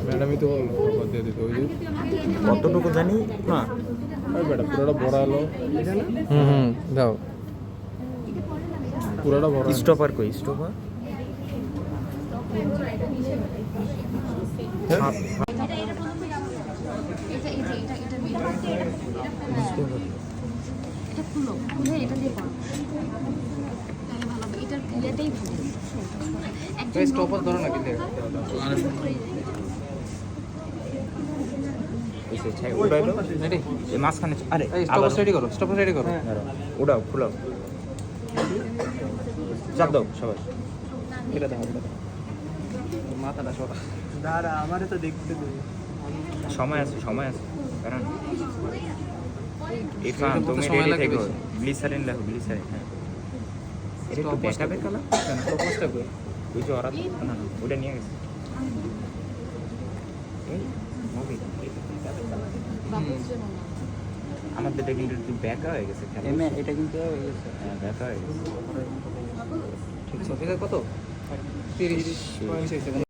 ম্যাডামই তো বললো খবর দিয়ে দিতে ওই যে কতটুকু জানি না। ওই ম্যাডাম পুরোটা ভরা এলো। দাও পুরোটা ভরা স্টপার কই স্টপার? স্টপার ধরো না কিন্তু মাঝখানে আরে স্টপার রেডি করো, স্টপার রেডি করো। ওটাও খুলাও, চাপ দাও সবাই। এটা দাও, মাথাটা সরা। দাঁড়া আমারে তো দেখতে দে। সময় আছে সময় আছে, কারণ ইরফান এটা তুমি সময় রেডি লাগবে থেকো। বেশি। গ্লিসারিন লেখো গ্লিসারিন। হ্যাঁ এটা একটু Stopwatch বেকা বেকা লাগে কেন? স্টপারটা কই? ওই যে ওরা না না ওটা নিয়ে গেছে। এই মুভি আমাদের এটা কিন্তু একটু বেকা হয়ে গেছে খেলা। এটা কিন্তু হ্যাঁ বেকা হয়ে গেছে। ঠিক আছে, কত? 30 সেকেন্ড।